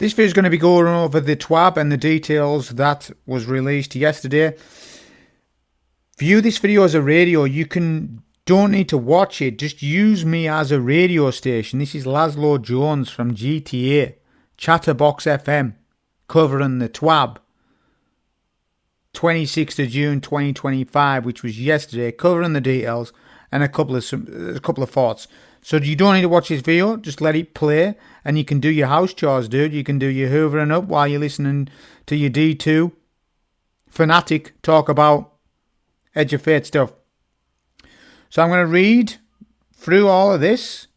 This video is going to be going over the TWAB and the details that was released yesterday. View this video as a radio. Don't need to watch it. Just use me as a radio station. This is Laszlo Jones from GTA, Chatterbox FM, covering the TWAB. 26th of June 2025, which was yesterday, covering the details and a couple of thoughts. So you don't need to watch this video, just let it play and you can do your house chores, dude. You can do your hoovering up while you're listening to your D2 fanatic talk about Edge of Fate stuff. So I'm going to read through all of this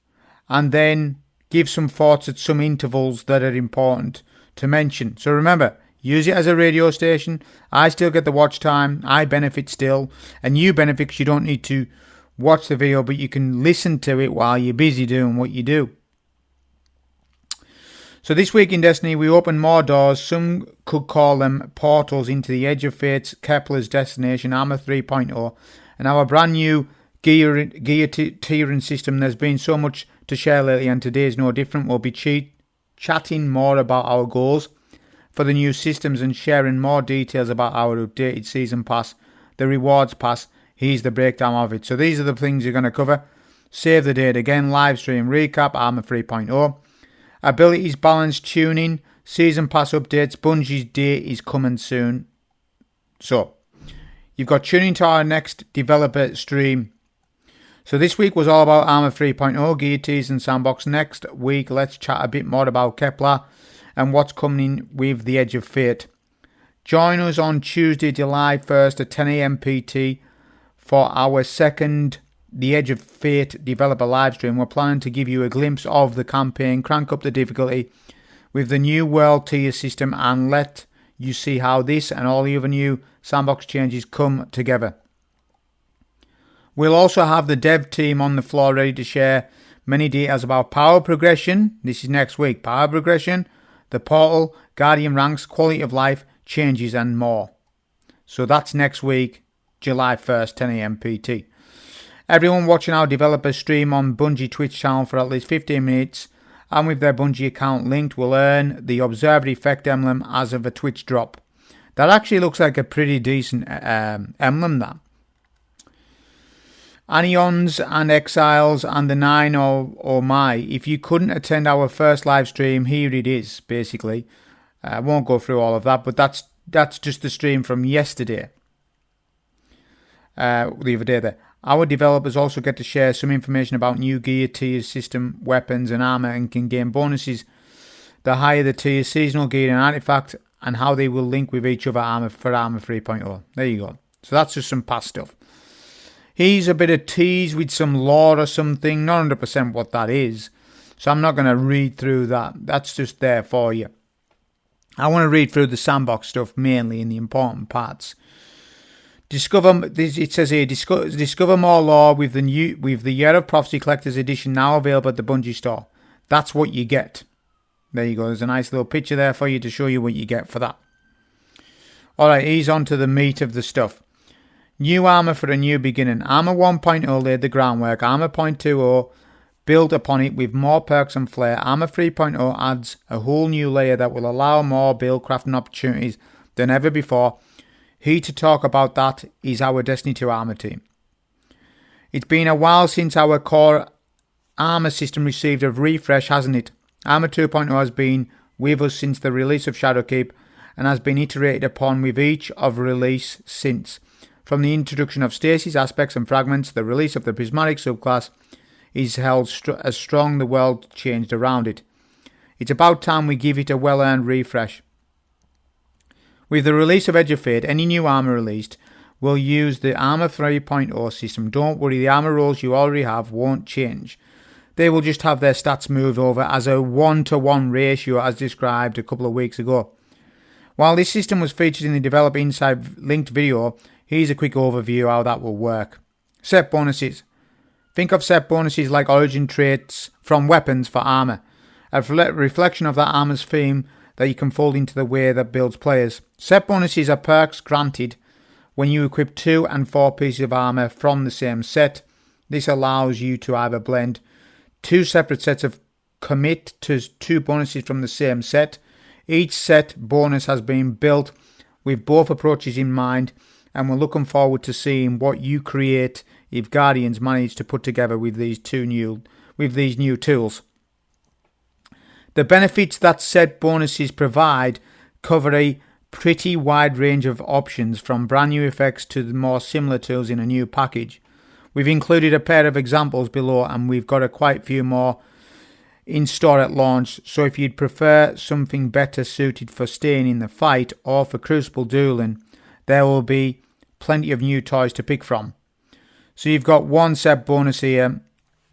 and then give some thoughts at some intervals that are important to mention. So remember, use it as a radio station. I still get the watch time. I benefit still. And you benefit because you don't need to watch the video, but you can listen to it while you're busy doing what you do. So this week in Destiny, we opened more doors. Some could call them portals into the Edge of Fate's Kepler's destination, Armor 3.0, and our brand new gear tiering system. There's been so much to share lately, and today is no different. We'll be chatting more about our goals for the new systems and sharing more details about our updated season pass, the rewards pass. Here's the breakdown of it. So these are the things you're going to cover. Save the date again, live stream recap, Armor 3.0. Abilities, balance, tuning, season pass updates. Bungie's day is coming soon. So, you've got tuning to our next developer stream. So this week was all about Armor 3.0, gear teas and sandbox. Next week, let's chat a bit more about Kepler and what's coming with the Edge of Fate. Join us on Tuesday, July 1st at 10 a.m. PT for our second The Edge of Fate developer livestream. We're planning to give you a glimpse of the campaign, crank up the difficulty with the new world tier system and let you see how this and all the other new sandbox changes come together. We'll also have the dev team on the floor ready to share many details about power progression. This is next week. Power progression, the portal, guardian ranks, quality of life, changes and more. So that's next week, July 1st, 10 a.m. PT. Everyone watching our developer stream on Bungie Twitch channel for at least 15 minutes and with their Bungie account linked will earn the Observer Effect emblem as of a Twitch drop. That actually looks like a pretty decent emblem, that. Anions and Exiles and the 9 or my. If you couldn't attend our first live stream, here it is, basically. I won't go through all of that, but that's just the stream from yesterday. The other day there. Our developers also get to share some information about new gear, tiers, system, weapons and armor and can gain bonuses the higher the tier, seasonal gear and artifact and how they will link with each other for Armor 3.0. There you go. So that's just some past stuff. Here's a bit of tease with some lore or something. Not 100% what that is. So I'm not going to read through that. That's just there for you. I want to read through the sandbox stuff mainly in the important parts. It says here, discover more lore with the Year of Prophecy Collector's Edition now available at the Bungie store. That's what you get. There you go. There's a nice little picture there for you to show you what you get for that. Alright, here's on to the meat of the stuff. New armor for a new beginning. Armor 1.0 laid the groundwork. Armor 0.20 built upon it with more perks and flair. Armor 3.0 adds a whole new layer that will allow more build crafting opportunities than ever before. Here to talk about that is our Destiny 2 armor team. It's been a while since our core armor system received a refresh, hasn't it? Armor 2.0 has been with us since the release of Shadowkeep and has been iterated upon with each of release since. From the introduction of stasis aspects and fragments, the release of the prismatic subclass is held as strong the world changed around it. It's about time we give it a well-earned refresh. With the release of Edge of Fate, any new armor released will use the Armor 3.0 system. Don't worry, the armor rolls you already have won't change. They will just have their stats moved over as a 1-to-1 ratio as described a couple of weeks ago. While this system was featured in the Developer Inside linked video, here's a quick overview how that will work. Set bonuses. Think of set bonuses like origin traits from weapons for armor. A reflection of that armor's theme that you can fold into the way that builds players. Set bonuses are perks granted when you equip 2 and 4 pieces of armor from the same set. This allows you to either blend 2 separate sets of commit to 2 bonuses from the same set Each set bonus has been built with both approaches in mind, and we're looking forward to seeing what you create if Guardians manage to put together with these new tools. The benefits that set bonuses provide cover a pretty wide range of options, from brand new effects to the more similar tools in a new package. We've included a pair of examples below, and we've got quite a few more in store at launch, so if you'd prefer something better suited for staying in the fight or for crucible dueling, there will be plenty of new toys to pick from. So you've got one set bonus here,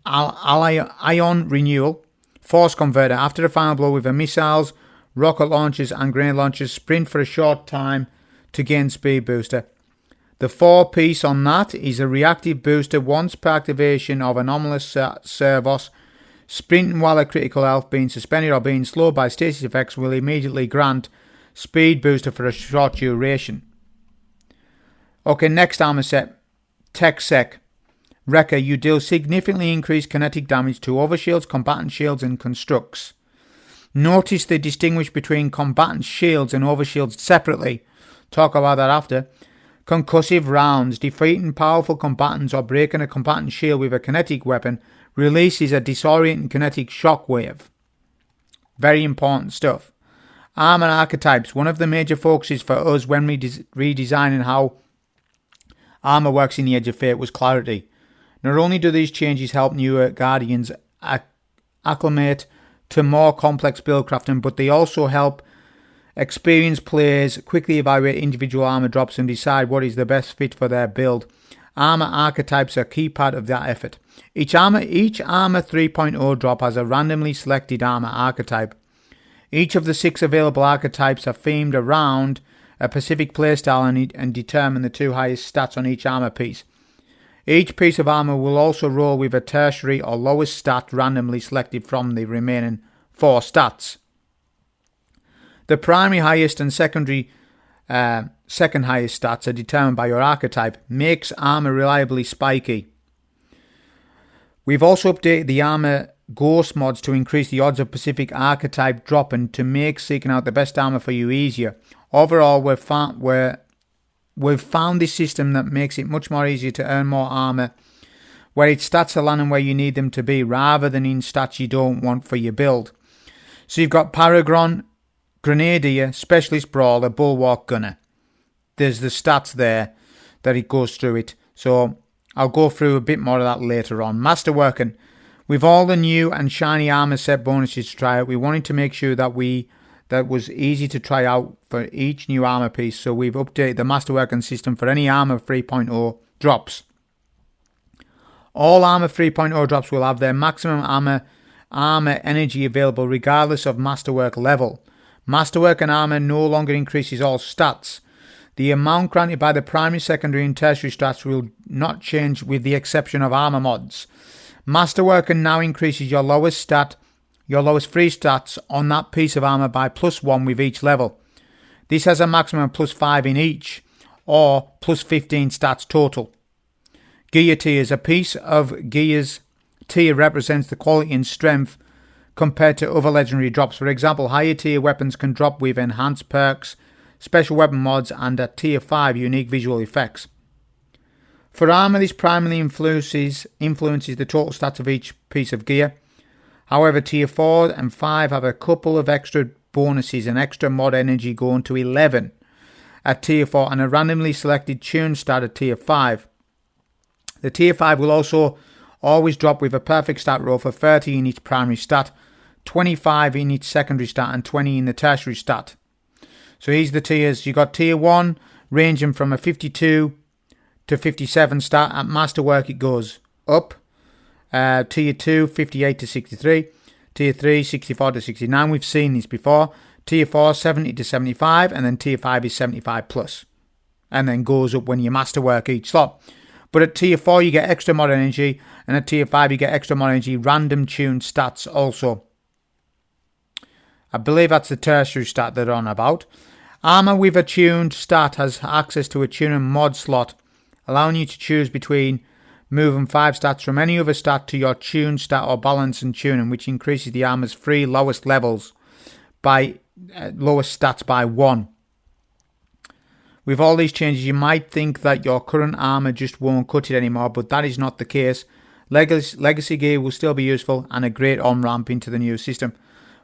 Ion Renewal, Force Converter. After a final blow with missiles, rocket launchers and grenade launchers, sprint for a short time to gain speed booster. The 4-piece on that is a reactive booster once per activation of anomalous servos. Sprinting while a critical health, being suspended or being slowed by stasis effects will immediately grant speed booster for a short duration. Okay, next armor set, Tech Sec. Wrecker, you deal significantly increased kinetic damage to overshields, combatant shields and constructs. Notice they distinguish between combatant shields and overshields separately. Talk about that after. Concussive rounds. Defeating powerful combatants or breaking a combatant shield with a kinetic weapon releases a disorienting kinetic shockwave. Very important stuff. Armor archetypes. One of the major focuses for us when redesigning how armor works in the Edge of Fate was clarity. Not only do these changes help newer Guardians acclimate to more complex buildcrafting, but they also help experienced players quickly evaluate individual armor drops and decide what is the best fit for their build. Armor archetypes are a key part of that effort. Each armor 3.0 drop has a randomly selected armor archetype. Each of the 6 available archetypes are themed around a specific playstyle and determine the 2 highest stats on each armor piece. Each piece of armor will also roll with a tertiary or lowest stat randomly selected from the remaining 4 stats. The primary highest and secondary second highest stats are determined by your archetype. Makes armor reliably spiky. We've also updated the armor ghost mods to increase the odds of specific archetype dropping to make seeking out the best armor for you easier. Overall, we've found this system that makes it much more easier to earn more armor, where its stats are landing where you need them to be, rather than in stats you don't want for your build. So you've got Paragon, Grenadier, Specialist Brawler, Bulwark Gunner. There's the stats there that it goes through it. So I'll go through a bit more of that later on. Masterworking. With all the new and shiny armor set bonuses to try out, we wanted to make sure that was easy to try out for each new armor piece. So we've updated the Masterworking system for any armor 3.0 drops. All armor 3.0 drops will have their maximum armor energy available regardless of masterwork level. Masterwork and armor no longer increases all stats. The amount granted by the primary, secondary and tertiary stats will not change with the exception of armor mods. Masterwork now increases your lowest free stats on that piece of armor by +1 with each level. This has a maximum of +5 in each, or +15 stats total. Gear tiers. A piece of gear's tier represents the quality and strength compared to other legendary drops. For example, higher tier weapons can drop with enhanced perks, special weapon mods, and at tier 5 unique visual effects. For armor, this primarily influences the total stats of each piece of gear. However, tier 4 and 5 have a couple of extra bonuses and extra mod energy going to 11 at tier 4 and a randomly selected tune stat at tier 5. The tier 5 will also always drop with a perfect stat roll for 30 in each primary stat, 25 in each secondary stat and 20 in the tertiary stat. So here's the tiers. You got tier 1 ranging from a 52 to 57 stat. At Masterwork it goes up. Tier 2 58 to 63. Tier 3 64 to 69. We've seen this before. Tier 4 70 to 75. And then tier 5 is 75 plus. And then goes up when you Masterwork each slot. But at tier 4 you get extra mod energy. And at tier 5 you get extra mod energy random tuned stats also. I believe that's the tertiary stat they're on about. Armor with a tuned stat has access to a tuning mod slot, allowing you to choose between moving 5 stats from any other stat to your tuned stat or balance and tuning, which increases the armor's 3 lowest levels by stats by 1. With all these changes, you might think that your current armor just won't cut it anymore, but that is not the case. Legacy gear will still be useful and a great on-ramp into the new system.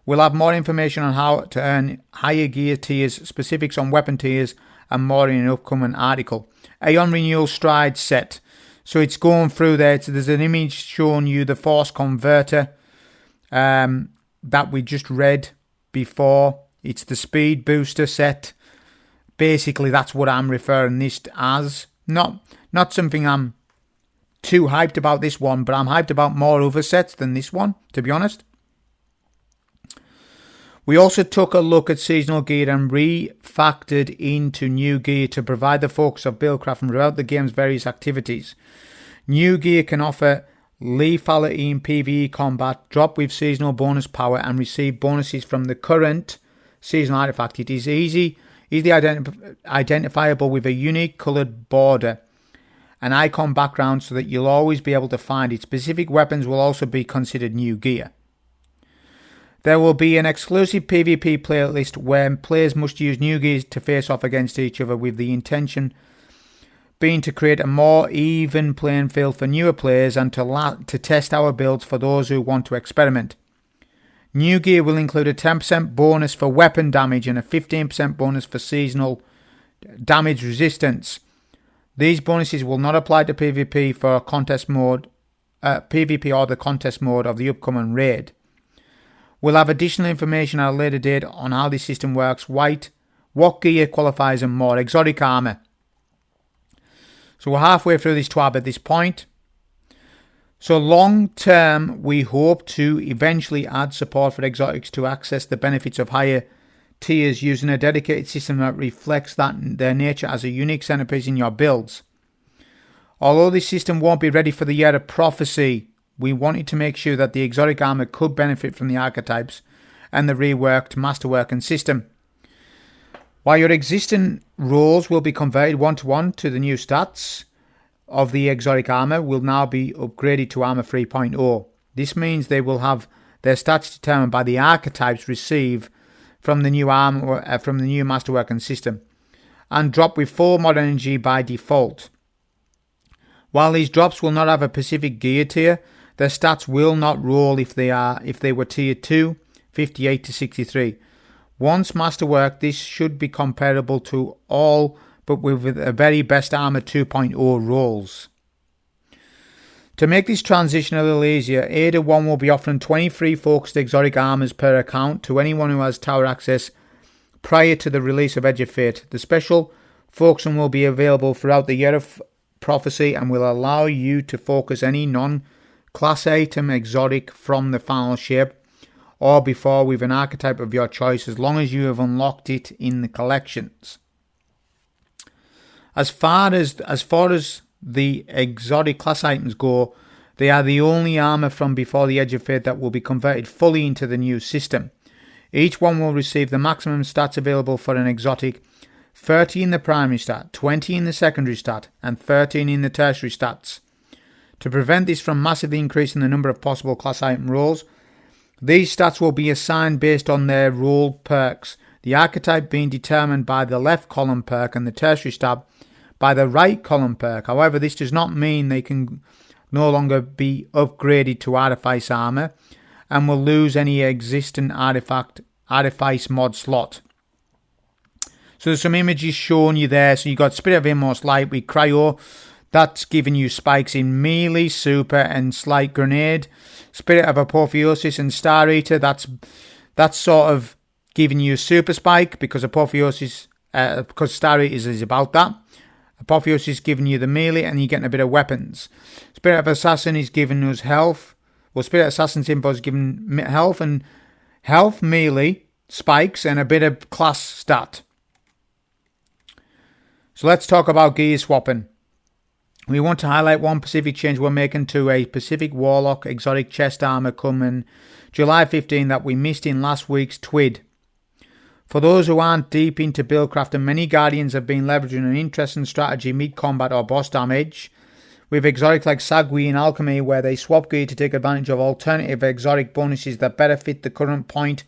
We'll have more information on how to earn higher gear tiers, specifics on weapon tiers, and more in an upcoming article. Aeon Renewal Stride set. So it's going through there. So there's an image showing you the Force Converter that we just read before. It's the Speed Booster set. Basically, that's what I'm referring this as. Not something I'm too hyped about this one, but I'm hyped about more other sets than this one, to be honest. We also took a look at seasonal gear and refactored into new gear to provide the focus of buildcraft throughout the game's various activities. New gear can offer lethality in PvE combat, drop with seasonal bonus power, and receive bonuses from the current seasonal artifact. It is easily identifiable with a unique coloured border and icon background so that you'll always be able to find it. Specific weapons will also be considered new gear. There will be an exclusive PvP playlist where players must use new gear to face off against each other, with the intention being to create a more even playing field for newer players and to test our builds for those who want to experiment. New gear will include a 10% bonus for weapon damage and a 15% bonus for seasonal damage resistance. These bonuses will not apply to PvP for contest mode, PvP or the contest mode of the upcoming raid. We'll have additional information at a later date on how this system works, what gear qualifies, and more. Exotic armor. So we're halfway through this TWAB at this point. So long term, we hope to eventually add support for exotics to access the benefits of higher tiers using a dedicated system that reflects their nature as a unique centerpiece in your builds. Although this system won't be ready for the Year of Prophecy, we wanted to make sure that the exotic armor could benefit from the archetypes and the reworked masterworking system. While your existing roles will be converted one-to-one to the new stats of the exotic armor, will now be upgraded to Armor 3.0. This means they will have their stats determined by the archetypes received from the new armor from the new masterworking system, and drop with full mod energy by default. While these drops will not have a specific gear tier, their stats will not roll if they were tier 2, 58 to 63. Once masterwork, this should be comparable to all, but with the very best Armor 2.0 rolls. To make this transition a little easier, Ada 1 will be offering 23 focused exotic armors per account to anyone who has tower access prior to the release of Edge of Fate. The special focusing will be available throughout the Year of Prophecy and will allow you to focus any non-class item exotic from the final shape or before with an archetype of your choice, as long as you have unlocked it in the collections. As far as the exotic class items go, they are the only armor from before the Edge of Fate that will be converted fully into the new system. Each one will receive the maximum stats available for an exotic: 30 in the primary stat, 20 in the secondary stat, and 13 in the tertiary stats. To prevent this from massively increasing the number of possible class item rolls, these stats will be assigned based on their role perks, the archetype being determined by the left column perk and the tertiary stat by the right column perk. However, this does not mean they can no longer be upgraded to Artifice armor and will lose any existing Artifice mod slot. So there's some images showing you there. So you've got Spirit of Inmost Light with Cryo. That's giving you spikes in melee, super, and slight grenade. Spirit of Apotheosis and Star Eater. That's sort of giving you a super spike because because Star Eater is about that. Apotheosis is giving you the melee and you're getting a bit of weapons. Spirit of Assassin is giving us health. Well, Spirit Assassin's info is giving health and health, melee, spikes, and a bit of class stat. So let's talk about gear swapping. We want to highlight one specific change we're making to a Pacific Warlock exotic chest armor coming July 15 that we missed in last week's TWID. For those who aren't deep into buildcraft, many Guardians have been leveraging an interesting strategy mid-combat or boss damage with exotics like Sagui and Alchemy, where they swap gear to take advantage of alternative exotic bonuses that better fit the current point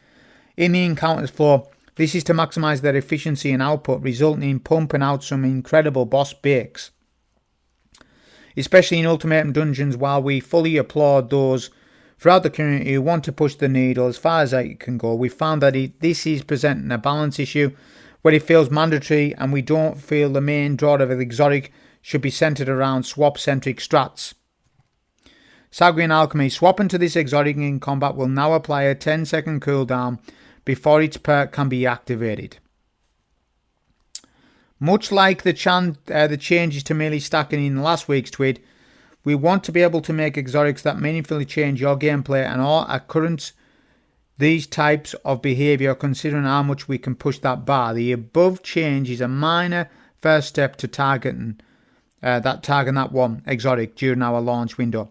in the encounter's flow. This is to maximise their efficiency and output, resulting in pumping out some incredible boss bakes. Especially in Ultimatum Dungeons, while we fully applaud those throughout the community who want to push the needle as far as it can go, we found that this is presenting a balance issue where it feels mandatory, and we don't feel the main draw of the exotic should be centered around swap-centric strats. Sagrian Alchemy. Swapping to this exotic in combat will now apply a 10-second cooldown before its perk can be activated. Much like the changes to melee stacking in last week's tweet, we want to be able to make exotics that meaningfully change your gameplay and all occurrence these types of behaviour, considering how much we can push that bar. The above change is a minor first step to targeting that one exotic during our launch window,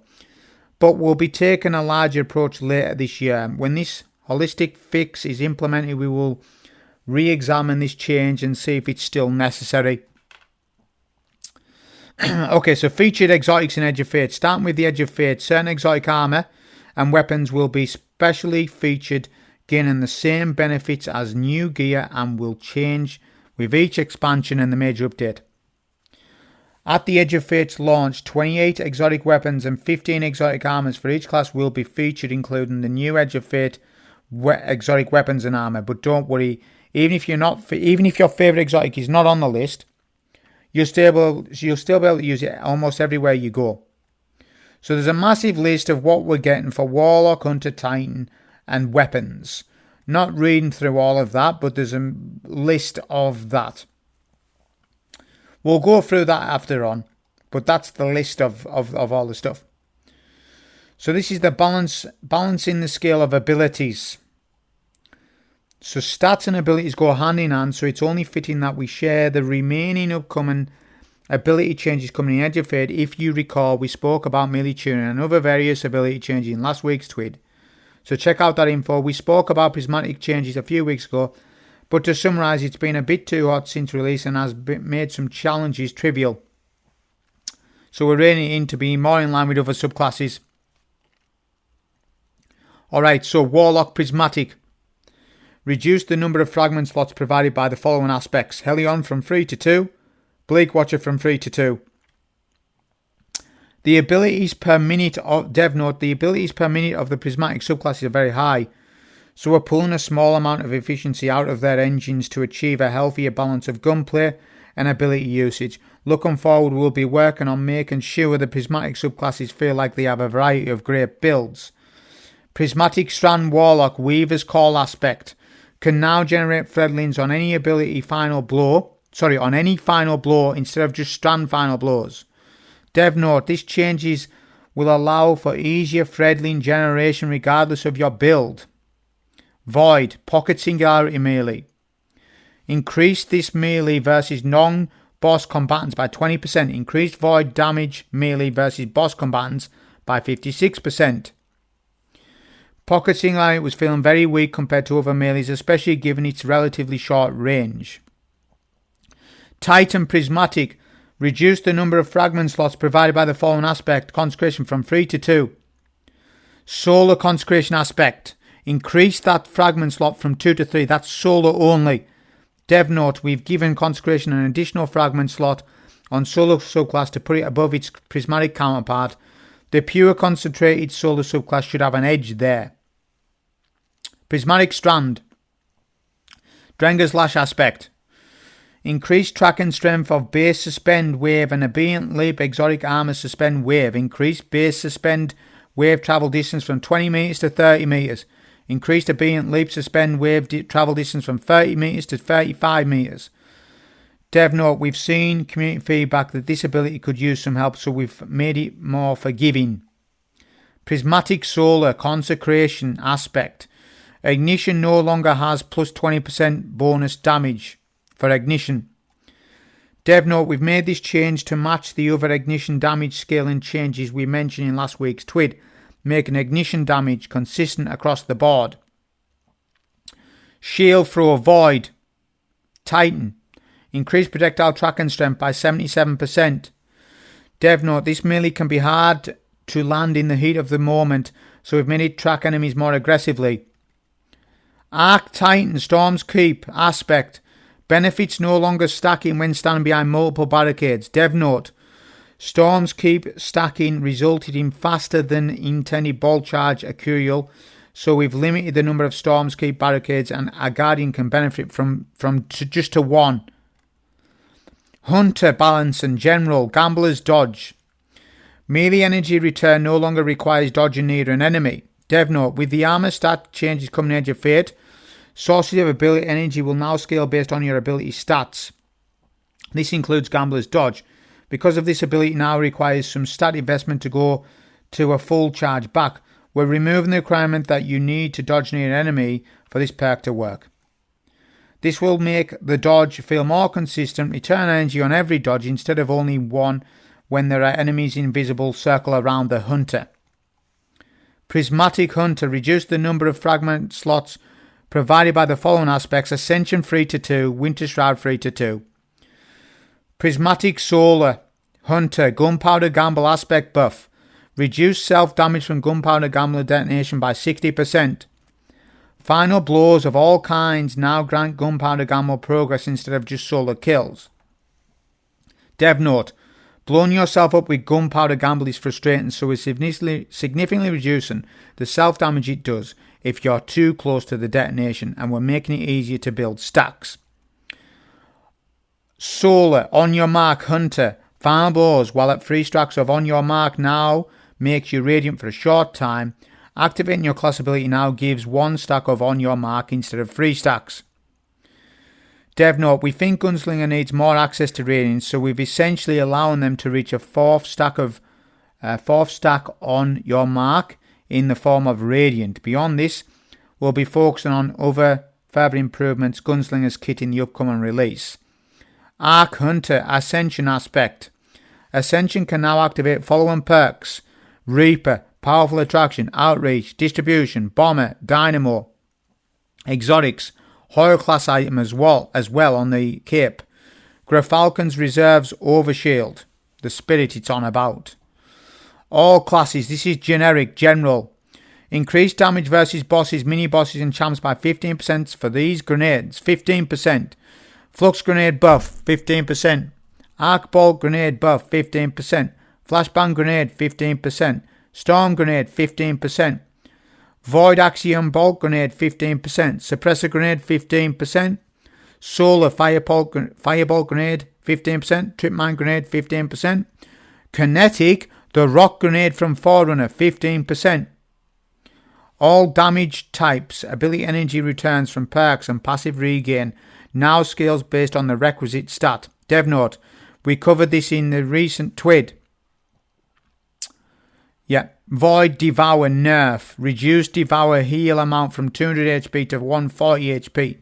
but we'll be taking a larger approach later this year. When this holistic fix is implemented, we will re-examine this change and see if it's still necessary. Okay, so featured exotics in Edge of Fate. Starting with the Edge of Fate, certain exotic armour and weapons will be specially featured, gaining the same benefits as new gear, and will change with each expansion and the major update. At the Edge of Fate's launch, 28 exotic weapons and 15 exotic armors for each class will be featured, including the new Edge of Fate exotic weapons and armor. But don't worry, even if your favorite exotic is not on the list, you'll still be able to use it almost everywhere you go. So there's a massive list of what we're getting for Warlock, Hunter, Titan and weapons. Not reading through all of that, but there's a list of that. We'll go through that after on, but that's the list of all the stuff. So this is the balancing the scale of abilities. So stats and abilities go hand in hand, so it's only fitting that we share the remaining upcoming ability changes coming in Edge of Fate. If you recall, we spoke about melee tuning and other various ability changes in last week's tweet. So check out that info. We spoke about prismatic changes a few weeks ago, but to summarise, it's been a bit too hot since release and has made some challenges trivial. So we're reining it in to be more in line with other subclasses. Alright, so Warlock Prismatic. Reduce the number of fragment slots provided by the following aspects. Helion from 3 to 2. Bleak Watcher from 3 to 2. The abilities per minute of Dev Note, the abilities per minute of the prismatic subclasses are very high, so we're pulling a small amount of efficiency out of their engines to achieve a healthier balance of gunplay and ability usage. Looking forward, we'll be working on making sure the prismatic subclasses feel like they have a variety of great builds. Prismatic Strand Warlock Weaver's Call aspect can now generate threadlings on any final blow instead of just strand final blows. Dev note, this changes will allow for easier threadling generation regardless of your build. Void, Pocket Singularity Melee. Increase this melee versus non-boss combatants by 20%. Increased Void damage melee versus boss combatants by 56%. Pocket Singularity was feeling very weak compared to other melees, especially given its relatively short range. Titan Prismatic. Reduce the number of fragment slots provided by the following aspect. Consecration from 3 to 2. Solar Consecration aspect. Increase that fragment slot from 2 to 3. That's solar only. Dev note, we've given Consecration an additional fragment slot on solar subclass to put it above its prismatic counterpart. The pure concentrated solar subclass should have an edge there. Prismatic Strand. Drenger's Lash aspect. Increased track and strength of base suspend wave and Aberrant Leap exotic armor suspend wave. Increased base suspend wave travel distance from 20 meters to 30 meters. Increased Aberrant Leap suspend wave travel distance from 30 meters to 35 meters. Dev note, we've seen community feedback that this ability could use some help, so we've made it more forgiving. Prismatic Solar Consecration aspect. Ignition no longer has plus 20% bonus damage for ignition. Dev note, we've made this change to match the other ignition damage scaling changes we mentioned in last week's tweet, making ignition damage consistent across the board. Shield Throw Void. Titan. Increased projectile track and strength by 77%. Dev note, this melee can be hard to land in the heat of the moment, so we've made it track enemies more aggressively. Arc Titan Storm's Keep aspect. Benefits no longer stacking when standing behind multiple barricades. Dev note. Storm's Keep stacking resulted in faster than intended ball charge accrual, so we've limited the number of Storm's Keep barricades and a Guardian can benefit from just to one. Hunter Balance and General Gambler's Dodge. Melee energy return no longer requires dodging near an enemy. Dev note, with the armor stat changes coming Edge of Fate, sources of ability energy will now scale based on your ability stats. This includes Gambler's Dodge. Because of this ability now requires some stat investment to go to a full charge back, we're removing the requirement that you need to dodge near an enemy for this perk to work. This will make the dodge feel more consistent, return energy on every dodge instead of only one when there are enemies invisible circle around the hunter. Prismatic Hunter. Reduce the number of fragment slots provided by the following aspects: Ascension 3 to 2, Winter Shroud 3 to 2. Prismatic Solar Hunter Gunpowder Gamble aspect buff. Reduce self-damage from Gunpowder Gamble detonation by 60%. Final blows of all kinds now grant Gunpowder Gamble progress instead of just solar kills. Dev note. Blowing yourself up with Gunpowder Gamble is frustrating, so we're significantly reducing the self-damage it does if you're too close to the detonation, and we're making it easier to build stacks. Solar On Your Mark Hunter. Final blows while at 3 stacks of On Your Mark now makes you radiant for a short time. Activating your class ability now gives 1 stack of On Your Mark instead of 3 stacks. Dev note, we think Gunslinger needs more access to radiance, so we've essentially allowing them to reach a 4th stack On Your Mark in the form of radiant. Beyond this, we'll be focusing on other further improvements Gunslinger's kit in the upcoming release. Arc Hunter Ascension aspect. Ascension can now activate following perks: Reaper, Powerful Attraction, Outreach, Distribution, Bomber, Dynamo, Exotics, Hoyle class item as well on the cape. Grafalcon's Reserves Overshield, the spirit it's on about. All classes, this is generic, general. Increase damage versus bosses, mini-bosses and champs by 15% for these grenades, 15%. Flux Grenade buff, 15%. Arc Bolt Grenade buff, 15%. Flashbang Grenade, 15%. Storm Grenade, 15%. Void Axiom Bolt Grenade, 15%. Suppressor Grenade, 15%. Solar Firebolt Grenade, 15%. Trip Mine Grenade, 15%. Kinetic, the Rock Grenade from Forerunner, 15%. All damage types, ability energy returns from perks and passive regain now scales based on the requisite stat. Dev note, we covered this in the recent TWID. Void Devour nerf. Reduced Devour heal amount from 200 HP to 140 HP.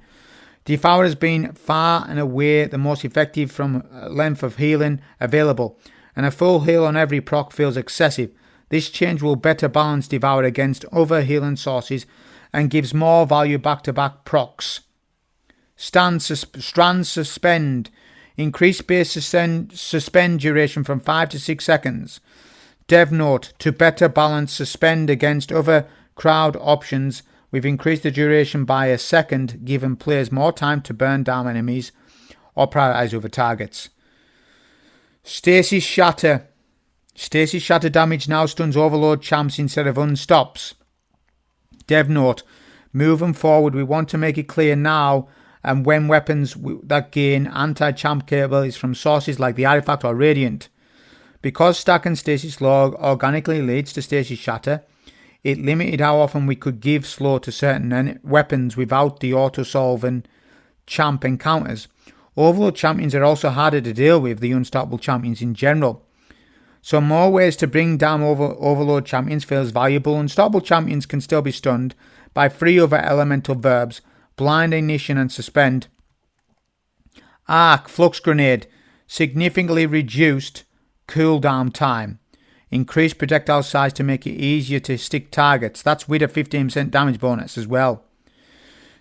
Devour has been far and away the most effective from length of healing available, and a full heal on every proc feels excessive. This change will better balance Devour against other healing sources and gives more value back-to-back procs. Strand Suspend. Increase base suspend duration from 5 to 6 seconds. Dev note, to better balance suspend against other crowd options, we've increased the duration by a second, giving players more time to burn down enemies or prioritize other targets. Stasis Shatter. Stasis Shatter damage now stuns Overload champs instead of unstops. Dev note, moving forward we want to make it clear now and when weapons that gain anti-champ capabilities from sources like the Artifact or Radiant. Because stacking Stasis Log organically leads to Stasis Shatter, it limited how often we could give slow to certain weapons without the auto-solving champ encounters. Overload champions are also harder to deal with the unstoppable champions in general. So more ways to bring down Overload champions feels valuable. Unstoppable champions can still be stunned by 3 other elemental verbs: Blind, Ignition and Suspend. Arc Flux Grenade. Significantly reduced cooldown time. Increased projectile size to make it easier to stick targets. That's with a 15% damage bonus as well.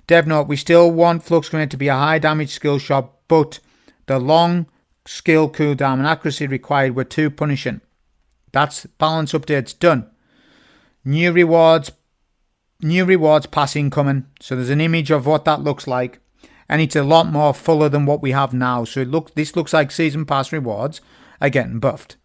Dev note, we still want Flux Grenade to be a high damage skill shot, but the long skill cooldown and accuracy required were too punishing. That's balance updates done. New rewards new rewards pass incoming. So there's an image of what that looks like. And it's a lot more fuller than what we have now. So this looks like season pass rewards are getting buffed.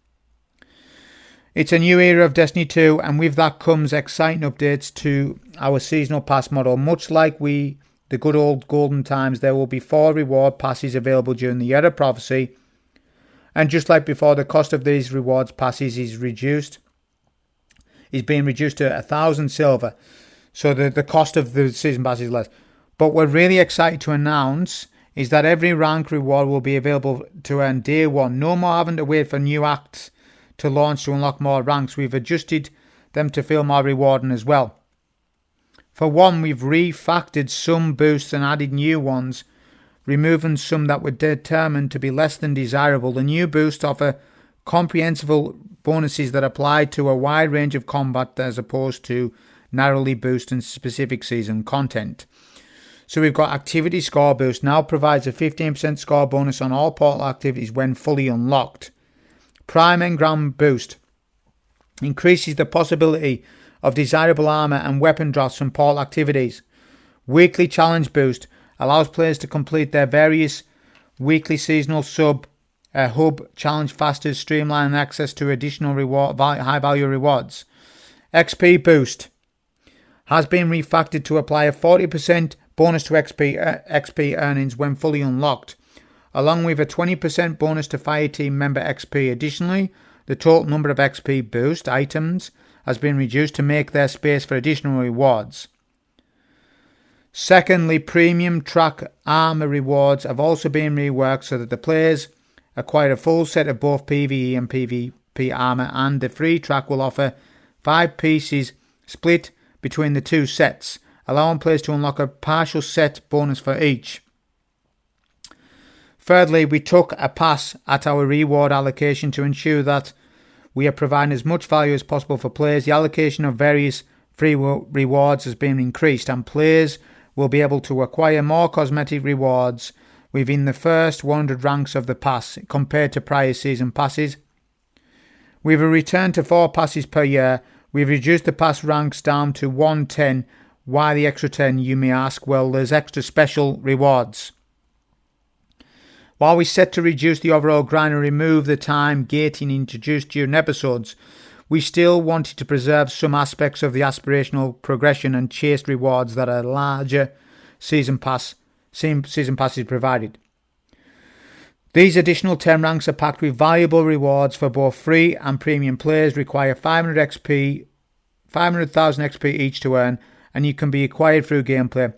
It's a new era of Destiny 2, and with that comes exciting updates to our seasonal pass model. Much like the good old golden times, there will be 4 reward passes available during the Era Prophecy. And just like before, the cost of these rewards passes is being reduced to 1,000 silver. So the cost of the season pass is less. But we're really excited to announce is that every rank reward will be available to earn day 1. No more having to wait for new acts to launch to unlock more ranks. We've adjusted them to feel more rewarding as well. For one, we've refactored some boosts and added new ones, removing some that were determined to be less than desirable. The new boosts offer comprehensive bonuses that apply to a wide range of combat as opposed to narrowly boosting specific season content. So we've got activity score boost now provides a 15% score bonus on all portal activities when fully unlocked. Prime Engram boost increases the possibility of desirable armor and weapon drops from portal activities. Weekly challenge boost allows players to complete their various weekly seasonal hub challenge faster, streamlining access to additional high value rewards. XP boost has been refactored to apply a 40% bonus to XP earnings when fully unlocked, along with a 20% bonus to Fireteam member XP. Additionally, the total number of XP boost items has been reduced to make their space for additional rewards. Secondly, premium track armor rewards have also been reworked so that the players acquire a full set of both PvE and PvP armor, and the free track will offer 5 pieces split between the 2 sets, allowing players to unlock a partial set bonus for each. Thirdly, we took a pass at our reward allocation to ensure that we are providing as much value as possible for players. The allocation of various free rewards has been increased, and players will be able to acquire more cosmetic rewards within the first 100 ranks of the pass compared to prior season passes. With a return to 4 passes per year, we've reduced the pass ranks down to 110. Why the extra 10, you may ask? Well, there's extra special rewards. While we set to reduce the overall grind and remove the time gating introduced during episodes, we still wanted to preserve some aspects of the aspirational progression and chased rewards that a larger season passes provided. These additional 10 ranks are packed with valuable rewards for both free and premium players, require 500,000 XP each to earn, and you can be acquired through gameplay.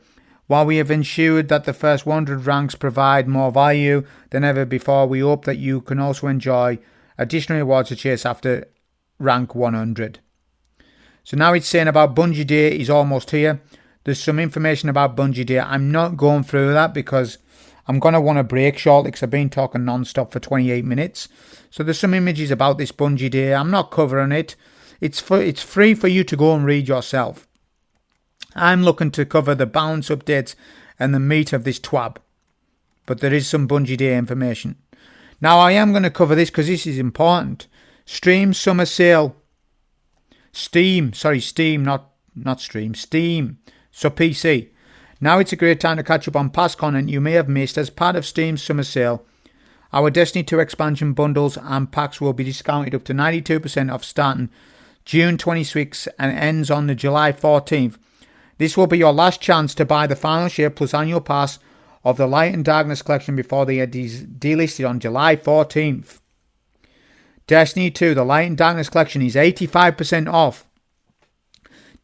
While we have ensured that the first 100 ranks provide more value than ever before, we hope that you can also enjoy additional rewards to chase after rank 100. So now it's saying about Bungie Day is almost here. There's some information about Bungie Day. I'm not going through that because I'm going to want a break shortly because I've been talking non-stop for 28 minutes. So there's some images about this Bungie Day. I'm not covering it. It's free for you to go and read yourself. I'm looking to cover the balance updates and the meat of this TWAB. But there is some Bungie Day information. Now I am going to cover this because this is important. Steam Summer Sale. Steam. So PC. Now it's a great time to catch up on past content you may have missed as part of Steam's Summer Sale. Our Destiny 2 expansion bundles and packs will be discounted up to 92% off starting June 26th and ends on the July 14th. This will be your last chance to buy the final share plus annual pass of the Light and Darkness collection before they are delisted on July 14th. Destiny 2, the Light and Darkness collection is 85% off.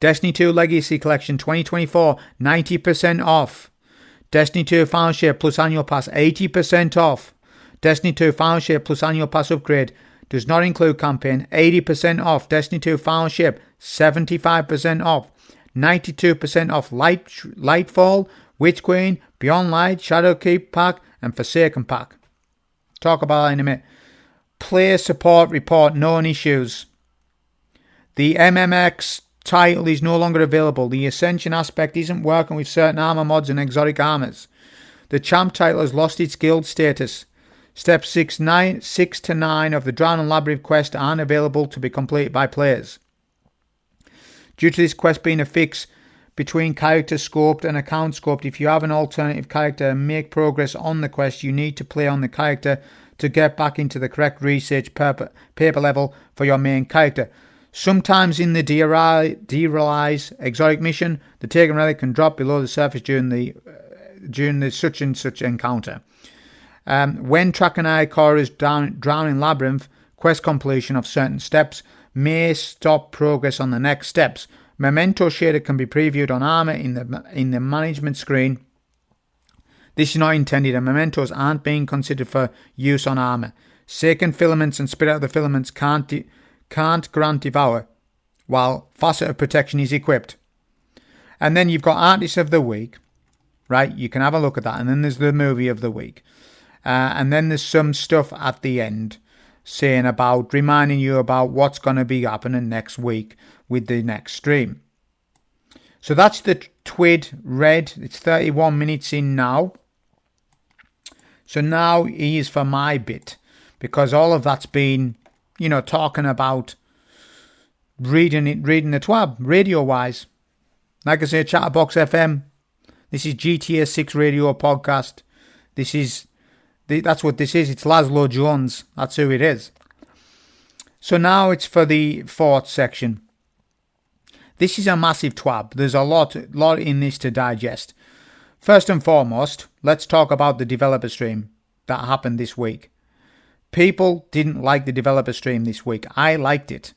Destiny 2 Legacy Collection 2024, 90% off. Destiny 2 Final Share plus Annual Pass, 80% off. Destiny 2 Final Share plus Annual Pass Upgrade does not include campaign, 80% off. Destiny 2 Final Ship, 75% off. 92% off Lightfall, Witch Queen, Beyond Light, Shadowkeep Pack, and Forsaken Pack. Talk about that in a minute. Player support report, known issues. The MMX title is no longer available. The Ascension aspect isn't working with certain armor mods and exotic armors. The Champ title has lost its guild status. Steps 6 to 9 of the Drown and Labyrinth quest aren't available to be completed by players. Due to this quest being a fix between character scoped and account scoped. If you have an alternative character and make progress on the quest, you need to play on the character to get back into the correct research paper level for your main character. Sometimes in the derealize exotic mission, the taken relic can drop below the surface during the such and such encounter. When Trakanai Core is drowning labyrinth, quest completion of certain steps may stop progress on the next steps. Memento shader can be previewed on armor in the management screen. This is not intended, and mementos aren't being considered for use on armor. Second filaments and spit out the filaments can't grant devour, while facet of protection is equipped. And then you've got artist of the week, right? You can have a look at that, and then there's the movie of the week, and then there's some stuff at the end saying about reminding you about what's going to be happening next week with the next stream. So that's the TWID read. It's 31 minutes in now. So now is for my bit, because all of that's been, talking about reading the TWAB radio-wise. Like I say, Chatterbox FM. This is GTA 6 Radio Podcast. That's what this is. It's Laszlo Jones. That's who it is. So now it's for the fourth section. This is a massive TWAB. There's a lot in this to digest. First and foremost, let's talk about the developer stream that happened this week. People didn't like the developer stream this week. I liked it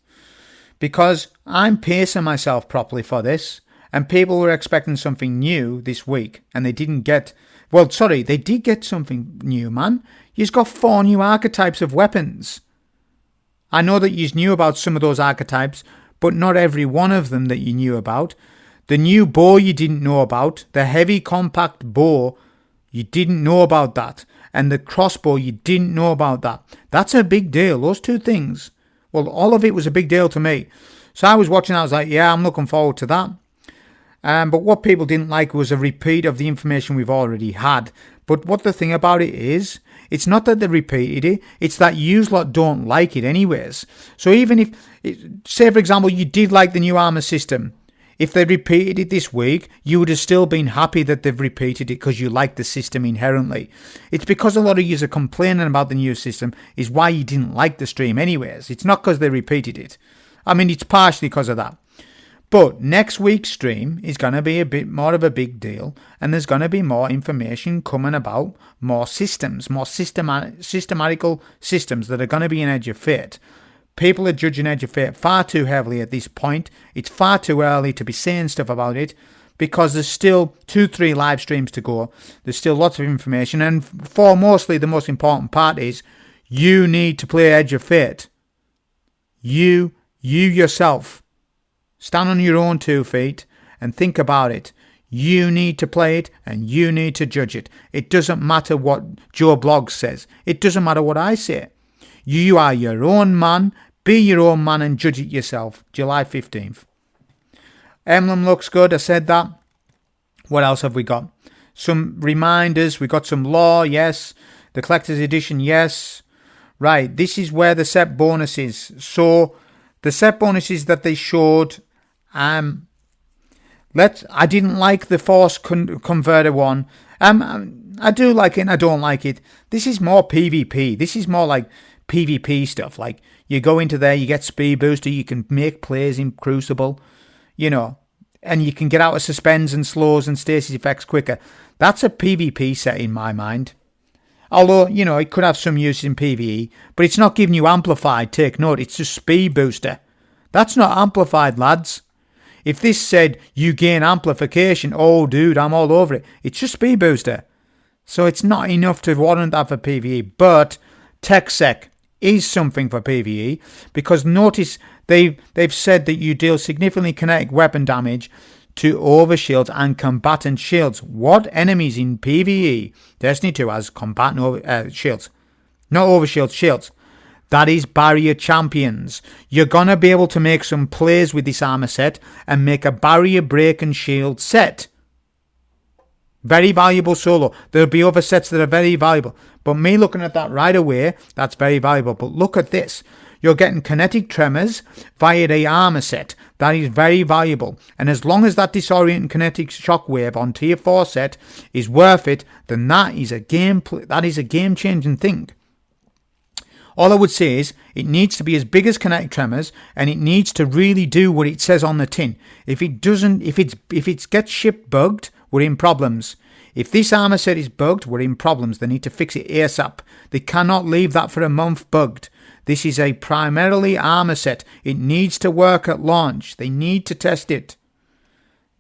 because I'm pacing myself properly for this, and people were expecting something new this week, and they didn't get... Well, sorry, they did get something new, man. You've got 4 new archetypes of weapons. I know that you knew about some of those archetypes, but not every one of them that you knew about. The new bow you didn't know about. The heavy compact bow, you didn't know about that. And the crossbow, you didn't know about that. That's a big deal, those two things. Well, all of it was a big deal to me. So I was watching, I was like, yeah, I'm looking forward to that. But what people didn't like was a repeat of the information we've already had. But what the thing about it is, it's not that they repeated it, it's that you lot don't like it anyways. So even if, say for example, you did like the new armor system, if they repeated it this week, you would have still been happy that they've repeated it because you like the system inherently. It's because a lot of you are complaining about the new system is why you didn't like the stream anyways. It's not because they repeated it. I mean, it's partially because of that. But next week's stream is going to be a bit more of a big deal, and there's going to be more information coming about more systems, more systematical systems that are going to be in Edge of Fate. People are judging Edge of Fate far too heavily at this point. It's far too early to be saying stuff about it because there's still 2-3 live streams to go. There's still lots of information, and for mostly the most important part is you need to play Edge of Fate. You yourself. Stand on your own 2 feet and think about it. You need to play it and you need to judge it. It doesn't matter what Joe Bloggs says. It doesn't matter what I say. You are your own man. Be your own man and judge it yourself. July 15th. Emblem looks good. I said that. What else have we got? Some reminders. We got some lore. Yes. The collector's edition. Yes. Right. This is where the set bonus is. So the set bonuses that they showed... I didn't like the Force Converter one. I do like it and I don't like it. This is more PvP. This is more like PvP stuff. Like, you go into there, you get speed booster, you can make plays in Crucible, and you can get out of suspends and slows and stasis effects quicker. That's a PvP set in my mind. Although, it could have some use in PvE, but it's not giving you amplified, take note, it's just speed booster. That's not amplified, lads. If this said you gain amplification, oh dude, I'm all over it. It's just speed booster. So it's not enough to warrant that for PvE, but TechSec is something for PvE, because notice they've said that you deal significantly kinetic weapon damage to overshields and combatant shields. What enemies in PvE? Destiny 2 has combatant shields. Not overshields, shields. That is barrier champions. You're going to be able to make some plays with this armor set and make a barrier break and shield set. Very valuable solo. There'll be other sets that are very valuable. But me looking at that right away, that's very valuable. But look at this. you're getting kinetic tremors via the armor set. That is very valuable. And as long as that disorienting kinetic shockwave on tier 4 set is worth it, then that is a game-changing thing. All I would say is it needs to be as big as kinetic tremors, and it needs to really do what it says on the tin. If it gets shipped bugged, we're in problems. If this armor set is bugged, we're in problems. They need to fix it ASAP. They cannot leave that for a month bugged. This is a primarily armor set. It needs to work at launch. They need to test it.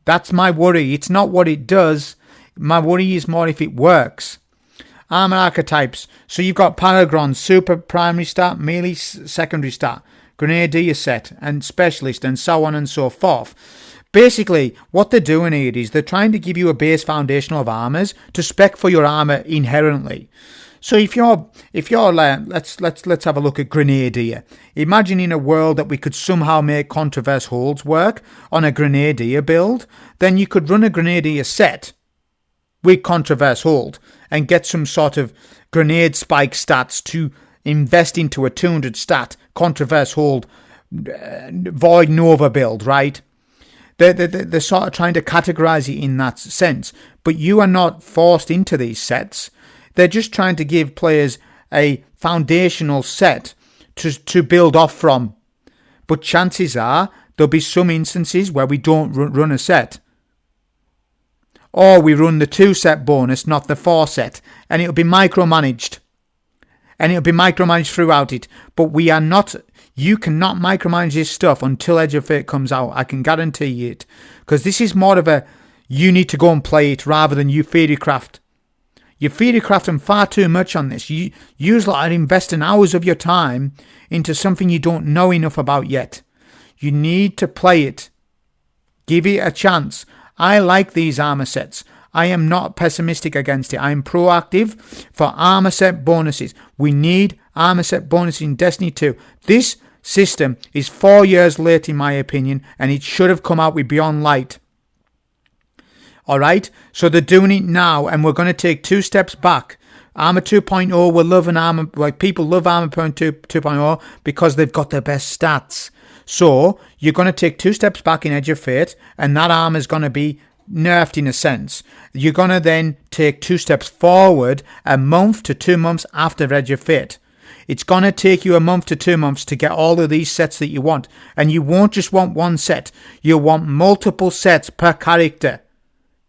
That's my worry. It's not what it does. My worry is more if it works. Armor archetypes. So you've got Paragon, Super Primary Stat, Melee Secondary Stat, Grenadier set, and Specialist, and so on and so forth. Basically, what they're doing here is they're trying to give you a base foundation of armors to spec for your armor inherently. So if you're let's have a look at Grenadier. Imagine in a world that we could somehow make Controverse Holds work on a Grenadier build, then you could run a Grenadier set with Controverse Hold and get some sort of grenade spike stats to invest into a 200 stat Controverse Hold Void Nova build, right? They're sort of trying to categorize it in that sense, but you are not forced into these sets. They're just trying to give players a foundational set to build off from. But chances are there'll be some instances where we don't run a set. Or we run the 2 set bonus, not the 4 set. And it'll be micromanaged. And it'll be micromanaged throughout it. But you cannot micromanage this stuff until Edge of Fate comes out. I can guarantee you it. Because this is more of a, you need to go and play it rather than you theorycraft. You theorycrafting far too much on this. You are investing hours of your time into something you don't know enough about yet. You need to play it. Give it a chance. I like these armor sets. I am not pessimistic against it. I am proactive for armor set bonuses. We need armor set bonuses in Destiny 2. This system is 4 years late in my opinion, and it should have come out with Beyond Light. Alright, so they're doing it now, and we're going to take 2 steps back. Armor 2.0, we're loving Armor, like people love Armor 2.0 because they've got the best stats. So, you're going to take 2 steps back in Edge of Fate, and that armor's going to be nerfed in a sense. You're going to then take 2 steps forward a month to 2 months after Edge of Fate. It's going to take you a month to 2 months to get all of these sets that you want. And you won't just want one set. You'll want multiple sets per character.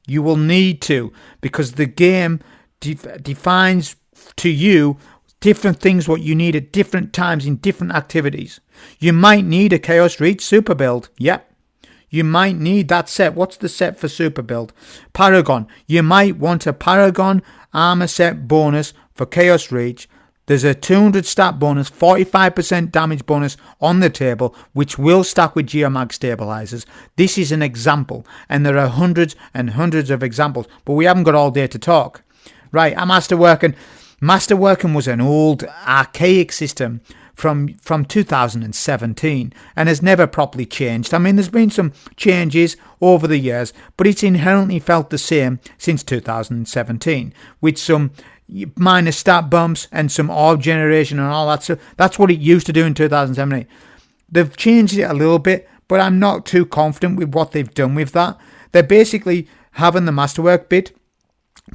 You will need to, because the game defines to you different things what you need at different times in different activities. You might need a Chaos Reach super build. Yep. You might need that set. What's the set for super build? Paragon. You might want a Paragon armor set bonus for Chaos Reach. There's a 200 stat bonus, 45% damage bonus on the table, which will stack with Geomag stabilizers. This is an example, and there are hundreds and hundreds of examples, but we haven't got all day to talk. Right, Masterworking. Masterworking was an old, archaic system from 2017 and has never properly changed. I mean, there's been some changes over the years, but it's inherently felt the same since 2017, with some minor stat bumps and some orb generation and all that stuff. That's what it used to do in 2017. They've changed it a little bit, but I'm not too confident with what they've done with that. They're basically having the masterwork bit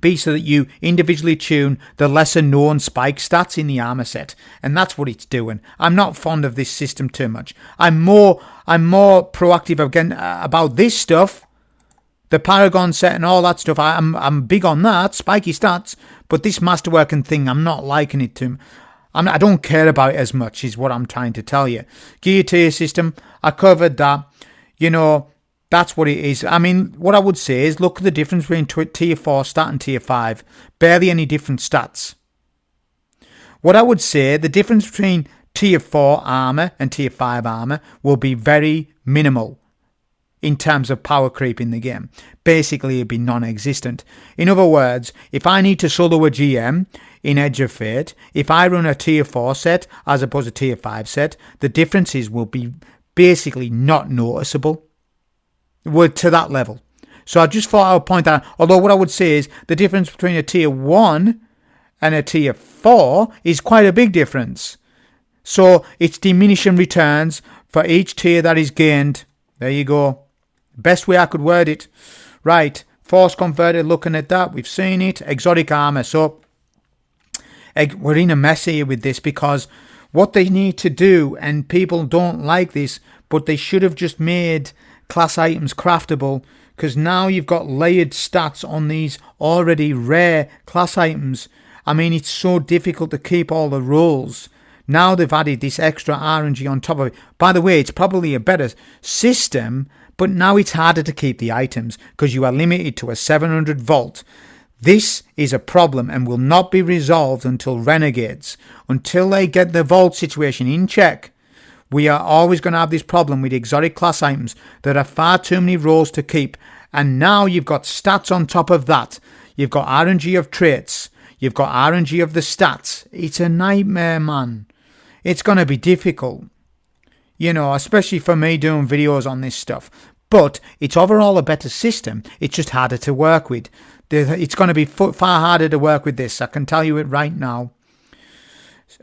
be so that you individually tune the lesser known spike stats in the armor set, and that's what it's doing. I'm not fond of this system too much. I'm more proactive again about this stuff. The Paragon set and all that stuff, I'm big on that, spiky stats, but this masterworking thing, I'm not liking it too. I don't care about it as much, is what I'm trying to tell you. Gear tier system, I covered that. You know, that's what it is. I mean, what I would say is look at the difference between tier 4 stat and tier 5. Barely any different stats. What I would say, the difference between tier 4 armor and tier 5 armor will be very minimal in terms of power creep in the game. Basically, it'd be non-existent. In other words, if I need to solo a GM in Edge of Fate, if I run a tier 4 set as opposed to tier 5 set, the differences will be basically not noticeable. We're to that level. So I just thought I would point that out. Although what I would say is the difference between a tier 1 and a tier 4 is quite a big difference. So it's diminishing returns for each tier that is gained. There you go. Best way I could word it. Right, force converted, looking at that, we've seen it. Exotic armor. So we're in a mess here with this, because what they need to do, and people don't like this, but they should have just made class items craftable, because now you've got layered stats on these already rare class items. I mean, it's so difficult to keep all the rules. Now they've added this extra RNG on top of it. By the way, it's probably a better system, but now it's harder to keep the items because you are limited to a 700 vault. This is a problem and will not be resolved until Renegades. Until they get the vault situation in check, we are always going to have this problem with exotic class items. There are far too many roles to keep. And now you've got stats on top of that. You've got RNG of traits. You've got RNG of the stats. It's a nightmare, man. It's going to be difficult. You know, especially for me doing videos on this stuff. But it's overall a better system. It's just harder to work with. It's going to be far harder to work with this. I can tell you it right now.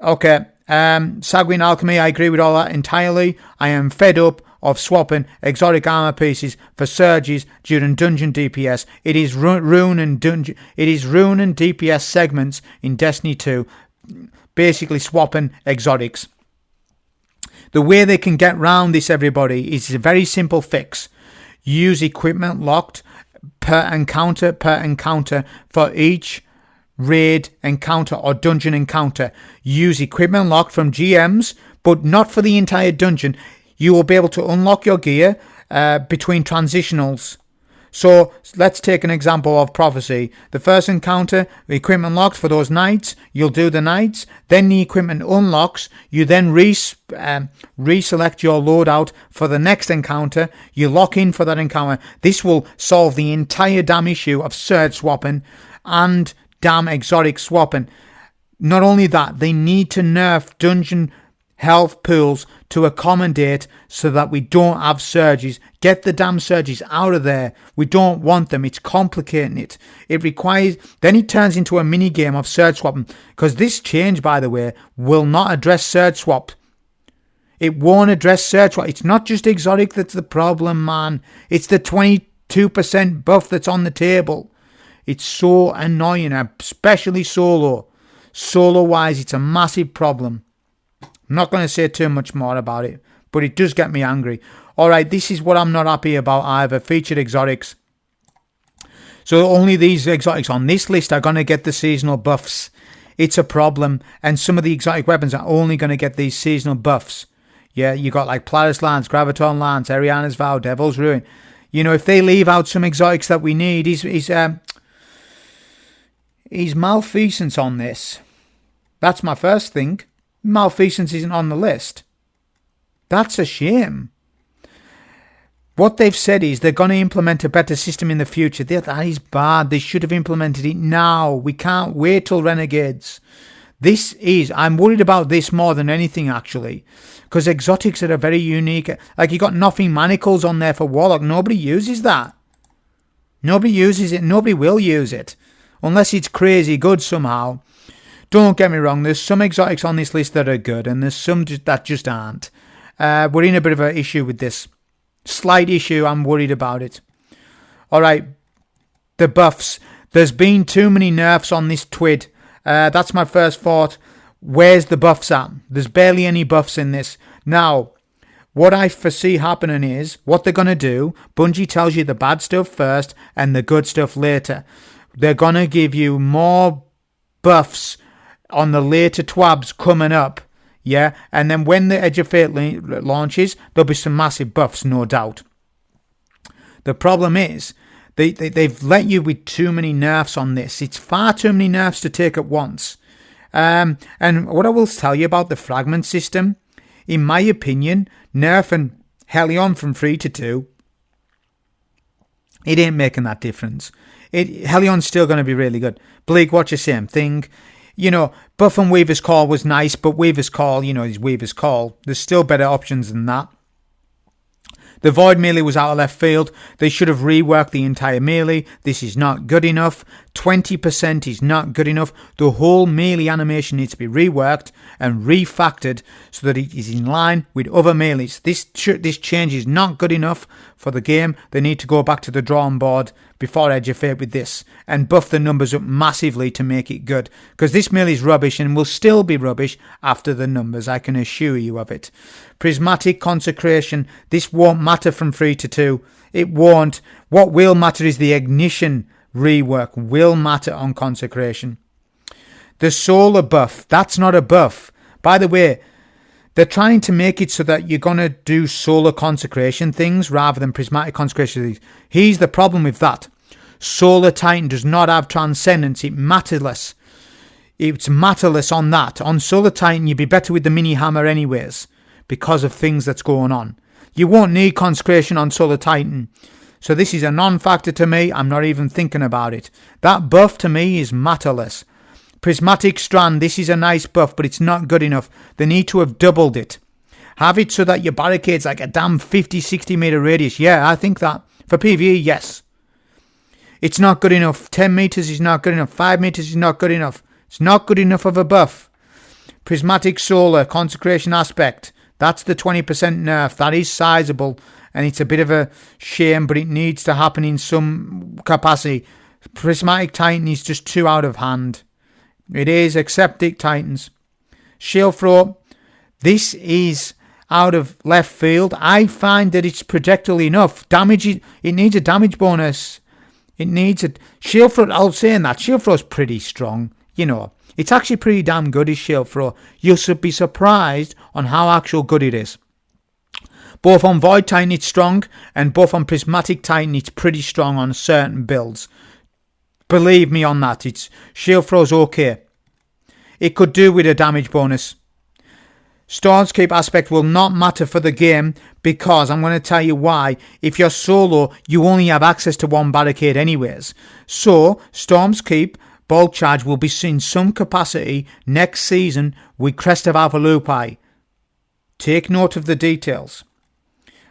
Okay. Sanguine Alchemy, I agree with all that entirely. I am fed up of swapping exotic armor pieces for surges during dungeon DPS. It is ruining DPS segments in Destiny 2. Basically swapping exotics. The way they can get round this, everybody, is a very simple fix. Use equipment locked per encounter for each raid encounter or dungeon encounter. Use equipment locked from GMs, but not for the entire dungeon. You will be able to unlock your gear between transitionals. So let's take an example of Prophecy. The first encounter, equipment locked for those nights. You'll do the nights. Then the equipment unlocks. You then reselect your loadout for the next encounter. You lock in for that encounter. This will solve the entire damn issue of surge swapping and damn exotic swapping. Not only that, they need to nerf dungeon health pools to accommodate so that we don't have surges. Get the damn surges out of there. We don't want them. It's complicating it. It requires... Then it turns into a mini game of surge swapping, because this change, by the way, will not address surge swap. It won't address surge swap. It's not just exotic that's the problem, man. It's the 22% buff that's on the table. It's so annoying, especially solo. Solo-wise, it's a massive problem. I'm not going to say too much more about it, but it does get me angry. Alright, this is what I'm not happy about either. Featured exotics. So only these exotics on this list are going to get the seasonal buffs. It's a problem. And some of the exotic weapons are only going to get these seasonal buffs. Yeah, you got like Platis Lance, Graviton Lance, Ariana's Vow, Devil's Ruin. You know, if they leave out some exotics that we need, he's malfeasance on this. That's my first thing. Malfeasance isn't on the list. That's a shame. What they've said is they're going to implement a better system in the future. That is bad. They should have implemented it now. We can't wait till Renegades. I'm worried about this more than anything, actually, because exotics are a very unique. Like, you got Nothing Manacles on there for Warlock. Nobody uses that. Nobody uses it. Nobody will use it unless it's crazy good somehow. Don't get me wrong, there's some exotics on this list that are good, and there's some that just aren't. We're in a bit of an issue with this. Slight issue, I'm worried about it. Alright, the buffs. There's been too many nerfs on this TWID. That's my first thought. Where's the buffs at? There's barely any buffs in this. Now, what I foresee happening is, what they're going to do, Bungie tells you the bad stuff first and the good stuff later. They're going to give you more buffs on the later TWABs coming up, yeah, and then when the Edge of Fate launches, there'll be some massive buffs, no doubt. The problem is, they've let you with too many nerfs on this. It's far too many nerfs to take at once. And what I will tell you about the fragment system, in my opinion, nerfing Helion from 3 to 2, it ain't making that difference. Helion's still going to be really good. Bleak, watch the same thing. You know, Buff and Weaver's Call was nice, but Weaver's Call, you know, is Weaver's Call. There's still better options than that. The void melee was out of left field. They should have reworked the entire melee. This is not good enough. 20% is not good enough. The whole melee animation needs to be reworked and refactored so that it is in line with other melees. This change is not good enough for the game. They need to go back to the drawing board before Edge of Fate with this and buff the numbers up massively to make it good, because this melee is rubbish and will still be rubbish after the numbers, I can assure you of it. Prismatic Consecration, this won't matter from 3 to 2. It won't. What will matter is the ignition rework will matter on Consecration. The solar buff, that's not a buff. By the way, they're trying to make it so that you're going to do solar consecration things rather than prismatic consecration things. Here's the problem with that. Solar Titan does not have transcendence. It's matterless on that. On Solar Titan, you'd be better with the mini hammer anyways because of things that's going on. You won't need consecration on Solar Titan. So this is a non-factor to me. I'm not even thinking about it. That buff to me is matterless. Prismatic Strand, this is a nice buff, but it's not good enough. They need to have doubled it. Have it so that your barricade's like a damn 50-60 meter radius. Yeah, I think that. For PvE, yes. It's not good enough. 10 meters is not good enough. 5 meters is not good enough. It's not good enough of a buff. Prismatic Solar, Consecration Aspect. That's the 20% nerf. That is sizable, and it's a bit of a shame, but it needs to happen in some capacity. Prismatic Titan is just too out of hand. It is. Accept it, Titans. Shield Throw, this is out of left field. I find that it's projectile enough. It needs a damage bonus. It needs a Shield Throw. I'll say that Shield Throw is pretty strong. You know, it's actually pretty damn good, is Shield Throw. You'll be surprised on how actual good it is. Both on Void Titan it's strong, and both on Prismatic Titan it's pretty strong on certain builds. Believe me on that. It's Shield Throw's okay. It could do with a damage bonus. Storm's Keep aspect will not matter for the game because I'm going to tell you why. If you're solo, you only have access to one barricade anyways. So, Storm's Keep bulk charge will be in some capacity next season with Crest of Alpha Lupi. Take note of the details.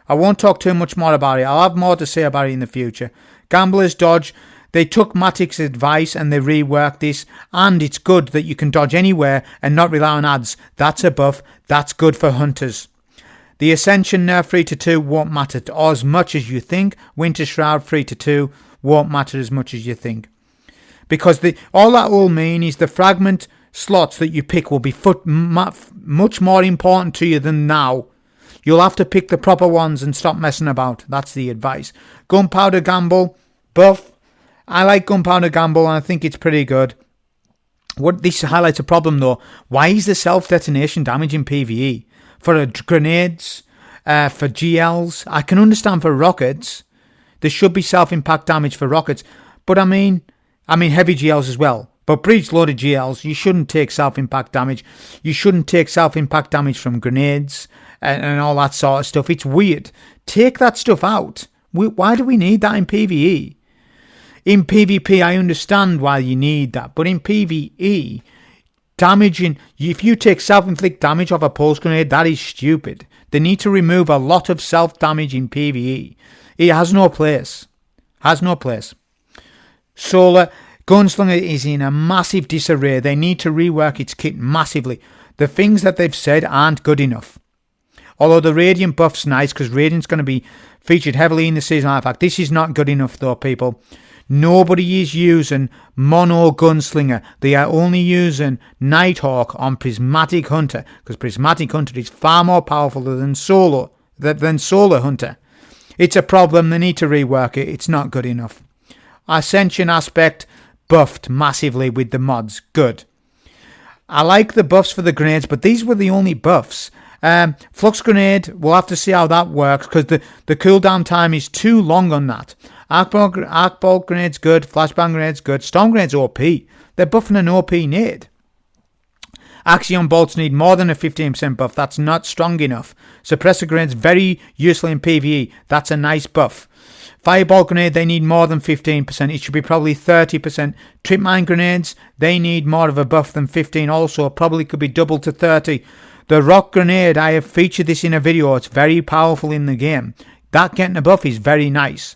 I won't talk too much more about it. I'll have more to say about it in the future. Gambler's Dodge. They took Matic's advice and they reworked this, and it's good that you can dodge anywhere and not rely on ads. That's a buff. That's good for hunters. The Ascension nerf 3 to 2 won't matter as much as you think. Winter Shroud 3 to 2 won't matter as much as you think. Because all that will mean is the fragment slots that you pick will be much more important to you than now. You'll have to pick the proper ones and stop messing about. That's the advice. Gunpowder Gamble, buff. I like Gunpowder Gamble and I think it's pretty good. What this highlights a problem though. Why is the self-detonation damage in PvE? For grenades, for GLs, I can understand for rockets. There should be self-impact damage for rockets. But I mean heavy GLs as well. But breech-loaded GLs, you shouldn't take self-impact damage. You shouldn't take self-impact damage from grenades and all that sort of stuff. It's weird. Take that stuff out. Why do we need that in PvE? In PvP, I understand why you need that, but in PvE, if you take self-inflict damage off a pulse grenade, that is stupid. They need to remove a lot of self-damage in PvE. It has no place. Solar Gunslinger is in a massive disarray. They need to rework its kit massively. The things that they've said aren't good enough. Although the Radiant buff's nice, because Radiant's going to be featured heavily in the season artifact. This is not good enough though, people. Nobody is using Mono Gunslinger. They are only using Nighthawk on Prismatic Hunter, because Prismatic Hunter is far more powerful than Solar Hunter. It's a problem. They need to rework it. It's not good enough. Ascension aspect buffed massively with the mods. Good. I like the buffs for the grenades, but these were the only buffs. Flux Grenade, we'll have to see how that works, because the cooldown time is too long on that. Arc Bolt Grenade's good, Flashbang Grenade's good, Storm Grenade's OP. They're buffing an OP nade. Axion Bolts need more than a 15% buff, that's not strong enough. Suppressor Grenade's very useful in PvE, that's a nice buff. Fireball Grenade, they need more than 15%, it should be probably 30%. Trip Mine Grenades, they need more of a buff than 15 also, probably could be double to 30. The Rock Grenade, I have featured this in a video, it's very powerful in the game. That getting a buff is very nice.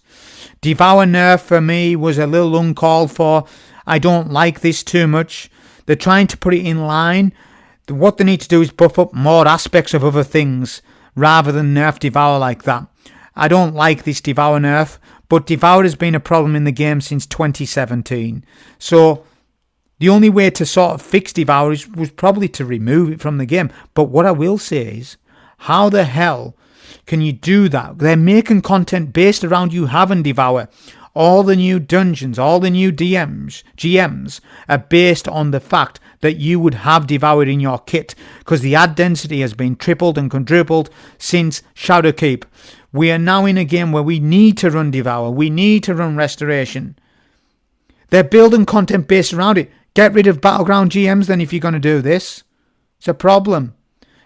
Devour nerf for me was a little uncalled for. I don't like this too much. They're trying to put it in line. What they need to do is buff up more aspects of other things rather than nerf Devour like that. I don't like this Devour nerf, but Devour has been a problem in the game since 2017. So the only way to sort of fix Devour was probably to remove it from the game. But what I will say is, how the hell can you do that? They're making content based around you having Devour. All the new dungeons, all the new GMs are based on the fact that you would have Devour in your kit, because the ad density has been tripled and quadrupled since Shadowkeep. We are now in a game where we need to run Devour. We need to run Restoration. They're building content based around it. Get rid of Battleground GMs then if you're going to do this. It's a problem.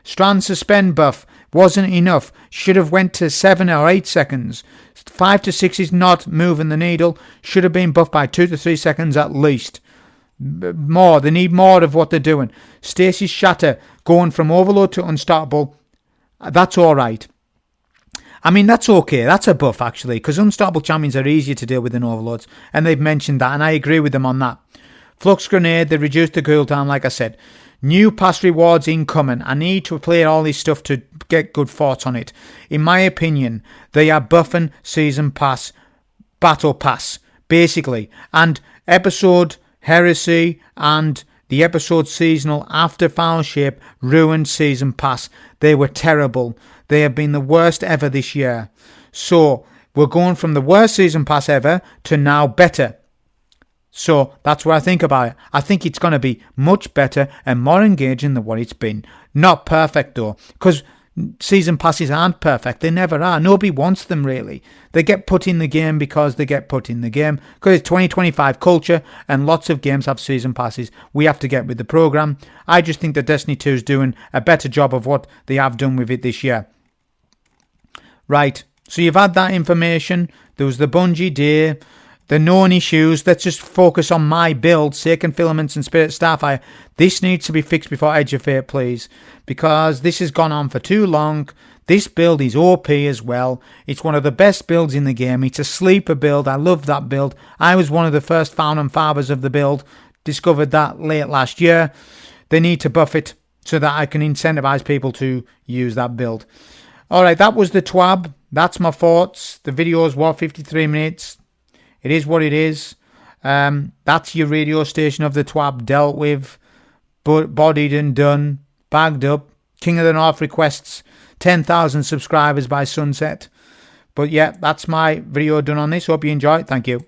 Strand Suspend buff wasn't enough. Should have went to 7 or 8 seconds. 5 to 6 is not moving the needle. Should have been buffed by 2 to 3 seconds at least. More. They need more of what they're doing. Stasis Shatter going from Overload to Unstoppable. That's alright. I mean, that's okay. That's a buff, actually, because Unstoppable Champions are easier to deal with than Overlords. And they've mentioned that, and I agree with them on that. Flux Grenade, they reduced the cooldown, like I said. New pass rewards incoming. I need to play all this stuff to get good thoughts on it. In my opinion, they are buffing Season Pass, Battle Pass, basically. And Episode Heresy and the Episode Seasonal after Final Shape ruined Season Pass. They were terrible. They have been the worst ever this year. So, we're going from the worst Season Pass ever to now better. So that's what I think about it. I think it's going to be much better and more engaging than what it's been. Not perfect though, because season passes aren't perfect. They never are. Nobody wants them really. They get put in the game because they get put in the game. Because it's 2025 culture and lots of games have season passes. We have to get with the program. I just think that Destiny 2 is doing a better job of what they have done with it this year. Right, so you've had that information. There was the Bungie Day. The known issues. Let's just focus on my build, Sacred Filaments and Spirit Starfire. This needs to be fixed before Edge of Fate, please, because this has gone on for too long. This build is OP as well. It's one of the best builds in the game. It's a sleeper build. I love that build. I was one of the first founding fathers of the build. Discovered that late last year. They need to buff it so that I can incentivize people to use that build. Alright, that was the TWAB. That's my thoughts. The videos were 53 minutes. It is what it is. That's your radio station of the TWAB dealt with, bodied and done, bagged up. King of the North requests 10,000 subscribers by sunset. But yeah, that's my video done on this. Hope you enjoy it. Thank you.